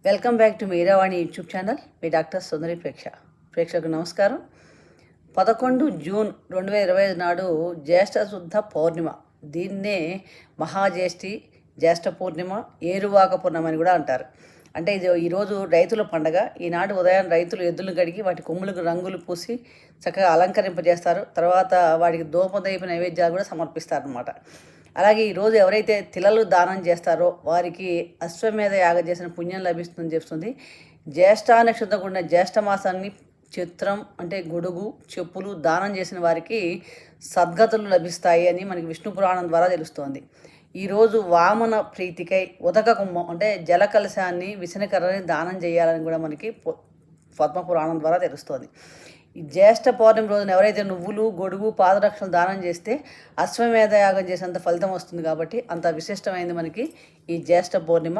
Welcome back to Meeravani YouTube channel. మీ doctor Sundari ప్రేక్షకు నమస్కారం. 11 జూన్ 2025 నాడు జ్యేష్ఠ శుద్ధ పౌర్ణిమ. దీన్నే మహాజ్యేష్ఠి, జ్యేష్ఠ పూర్ణిమ, ఏరువాక పూర్ణిమ అని కూడా అంటారు. అంటే ఇది ఈరోజు రైతుల పండగ. ఈనాడు ఉదయం రైతులు ఎద్దులను కడిగి వాటి కొమ్ములకు రంగులు పూసి చక్కగా అలంకరింపజేస్తారు. తర్వాత వాటికి దూపదీప నైవేద్యాలు కూడా సమర్పిస్తారనమాట. అలాగే ఈరోజు ఎవరైతే తిలలు దానం చేస్తారో వారికి అశ్వమేధ యాగం చేసిన పుణ్యం లభిస్తుందని చెప్తుంది. జ్యేష్ఠ నక్షత్రం కూడిన జ్యేష్ఠ మాసాన్ని చిత్రం అంటే గొడుగు, చెప్పులు దానం చేసిన వారికి సద్గతులు లభిస్తాయి అని మనకి విష్ణు పురాణం ద్వారా తెలుస్తోంది. ఈరోజు వామన ప్రీతికై ఉదక కుంభం అంటే జల కలశాన్ని, విసనకర్రని దానం చేయాలని కూడా మనకి పద్మ పురాణం ద్వారా తెలుస్తోంది. ఈ జ్యేష్ఠ పౌర్ణమి రోజున ఎవరైతే నువ్వులు, గొడుగు, పాదరక్షలు దానం చేస్తే అశ్వమేధ యాగం చేసేంత ఫలితం వస్తుంది. కాబట్టి అంత విశిష్టమైంది మనకి ఈ జ్యేష్ఠ పౌర్ణిమ